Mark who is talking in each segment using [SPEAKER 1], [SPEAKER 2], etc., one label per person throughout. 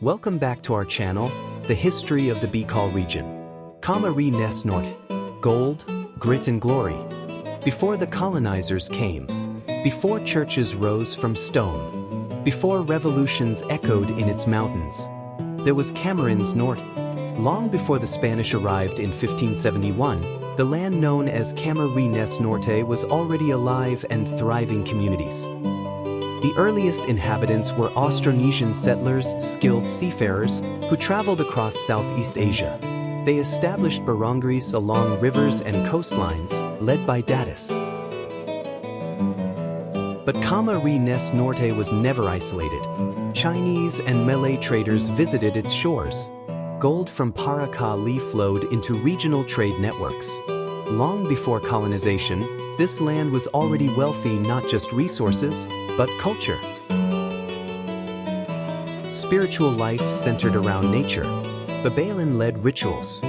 [SPEAKER 1] Welcome back to our channel, The History of the Bicol region. Camarines Norte, gold, grit and glory. Before the colonizers came, before churches rose from stone, before revolutions echoed in its mountains, there was Camarines Norte. Long before the Spanish arrived in 1571, the land known as Camarines Norte was already alive and thriving communities. The earliest inhabitants were Austronesian settlers, skilled seafarers, who traveled across Southeast Asia. They established barangays along rivers and coastlines, led by datis. But Camarines Norte was never isolated. Chinese and Malay traders visited its shores. Gold from Pre-colonial flowed into regional trade networks. Long before colonization, this land was already wealthy not just resources, but culture. Spiritual life centered around nature. Babaylan-led rituals.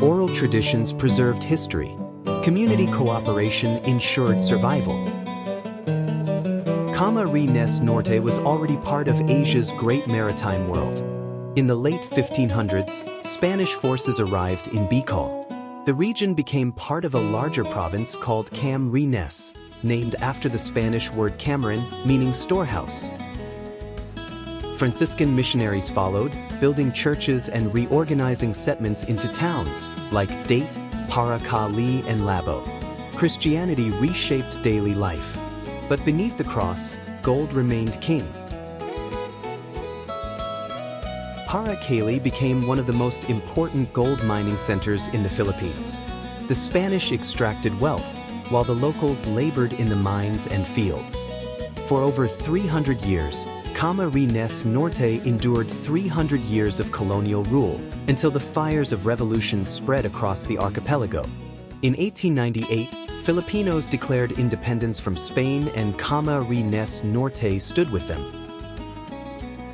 [SPEAKER 1] Oral traditions preserved history. Community cooperation ensured survival. Camarines Norte was already part of Asia's great maritime world. In the late 1500s, Spanish forces arrived in Bicol. The region became part of a larger province called Camarines, named after the Spanish word Camarin, meaning storehouse. Franciscan missionaries followed, building churches and reorganizing settlements into towns, like Date, Pre-colonial and Labo. Christianity reshaped daily life. But beneath the cross, gold remained king. Pre-colonial became one of the most important gold mining centers in the Philippines. The Spanish extracted wealth, while the locals labored in the mines and fields. For over 300 years, Camarines Norte endured 300 years of colonial rule, until the fires of revolution spread across the archipelago. In 1898, Filipinos declared independence from Spain and Camarines Norte stood with them.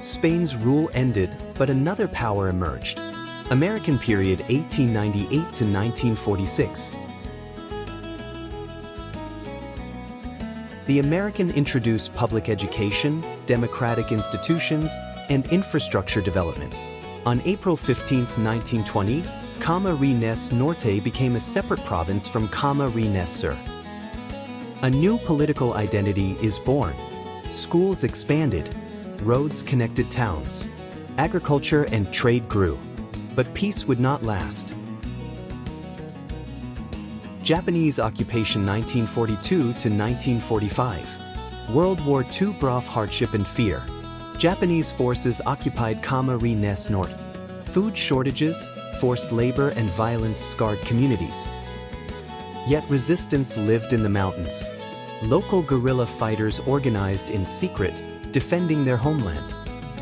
[SPEAKER 1] Spain's rule ended, but another power emerged. American period 1898 to 1946. The American introduced public education, democratic institutions, and infrastructure development. On April 15, 1920, Camarines Norte became a separate province from Camarines Sur. A new political identity is born. Schools expanded. Roads connected towns. Agriculture and trade grew. But peace would not last. Japanese occupation 1942 to 1945. World War II brought hardship and fear. Japanese forces occupied Camarines Norte. Food shortages, forced labor and violence scarred communities. Yet resistance lived in the mountains. Local guerrilla fighters organized in secret, defending their homeland.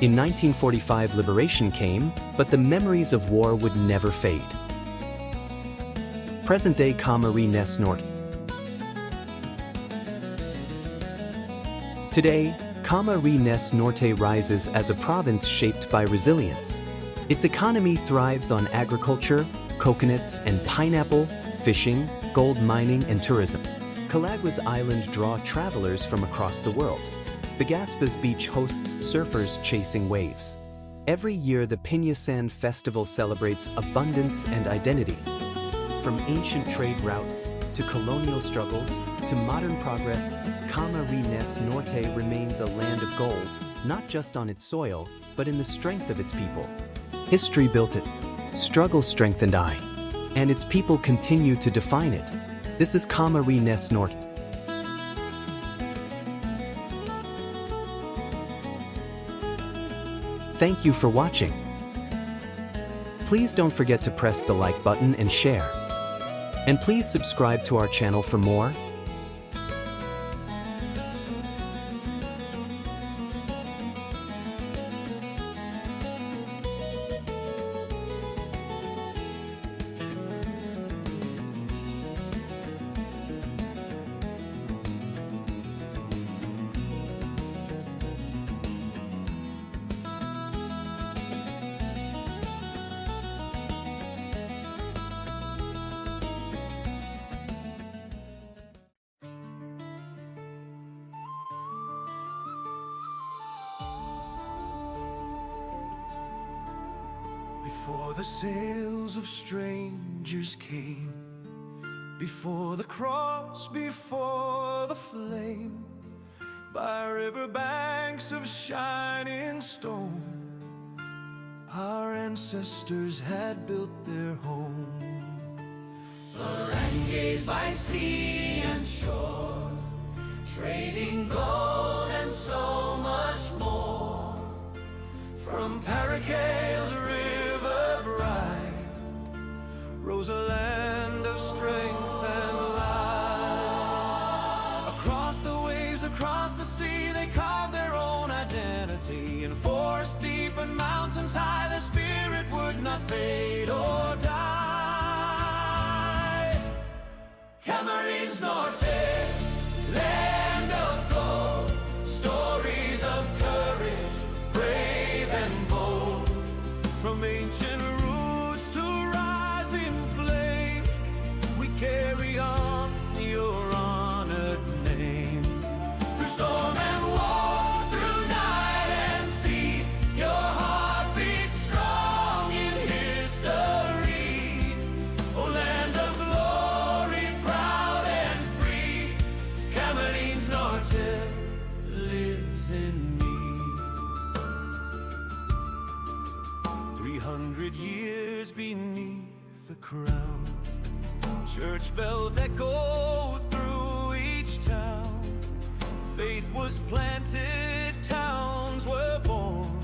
[SPEAKER 1] In 1945 liberation came, but the memories of war would never fade. Present-day Camarines Norte. Today, Camarines Norte rises as a province shaped by resilience. Its economy thrives on agriculture, coconuts and pineapple, fishing, gold mining and tourism. Calaguas Island draw travelers from across the world. Bagaspas Beach hosts surfers chasing waves. Every year the Pinasan Festival celebrates abundance and identity. From ancient trade routes, to colonial struggles, to modern progress, Camarines Norte remains a land of gold, not just on its soil, but in the strength of its people. History built it, struggle strengthened I, and its people continue to define it. This is Camarines Norte. Thank you for watching. Please don't forget to press the like button and share. And please subscribe to our channel for more.
[SPEAKER 2] Before the sails of strangers came, before the cross, before the flame, by riverbanks of shining stone, our ancestors had built their home. Barangays by sea and shore, trading gold and so much more. From Paracale's river bright rose a land of strength and light. Across the waves, across the sea, they carved their own identity. In forests deep and mountains high, their spirit would not fade or die. Camarines Norte, land of gold, stories of courage, brave and bold. From ancient roots to rising flame, we carry on your honored name. Through storm and war, through night and sea, your heart beats strong in history. Oh, land of glory, proud and free, Camarines Norte lives in me. 300 years beneath the crown, church bells echo through each town. Faith was planted, towns were born,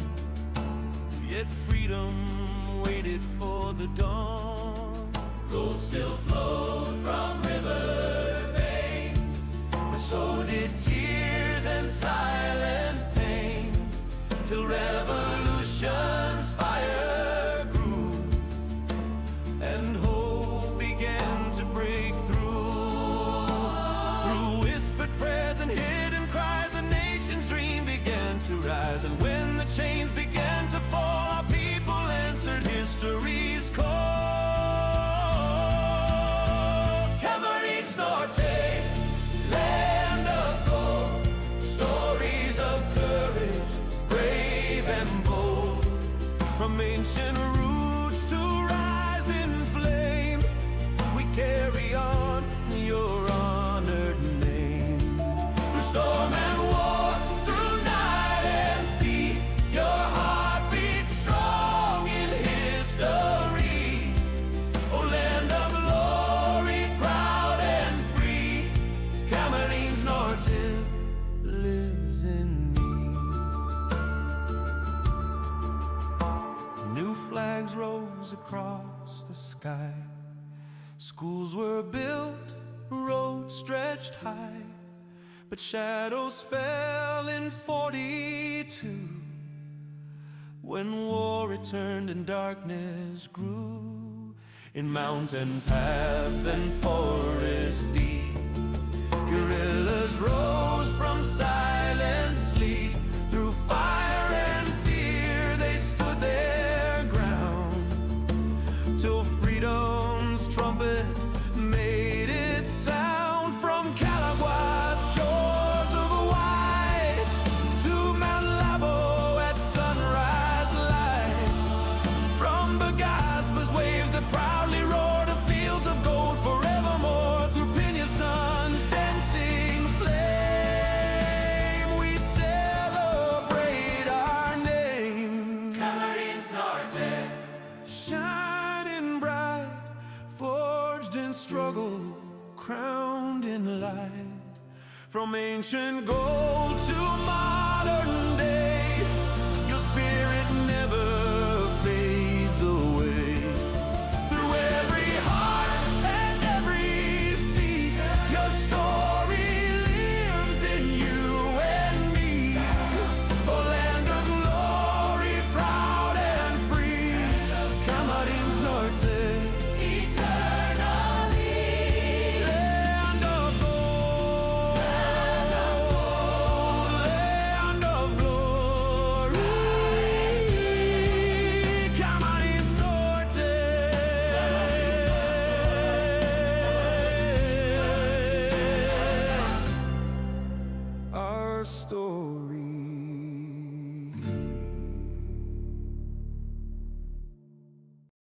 [SPEAKER 2] yet freedom waited for the dawn. Gold still flowed from river veins, but so did tears and silent pains, till revolution's fire grew and hope began to break through. Through whispered prayers and hidden cries, a nation's dream began to rise. And when the chains began to fall, our people answered history's call. Camarines Norte, land of gold, stories of courage, brave and bold. From ancient roots to rising flame, we carry on your honored name. Through storm and war, through night and sea, your heart beats strong in history. Oh, land of glory, proud and free, Camarines Norte lives in me. New flags rose across the sky, schools were built, roads stretched high, but shadows fell in 42 when war returned and darkness grew. In mountain paths and forests deep, guerrillas rose from silent sleep. Through fire and fear they stood their ground, till freedom's trumpet made its sound. From Calaguas shores of white to Mount Labo at sunrise light, from Bagasba's waves that proudly roar to fields of gold forevermore. Through Peña Sun's dancing flame, we celebrate our name. Camarines Norte, shining bright, forged in struggle, crowned in light. From ancient gold to modern day,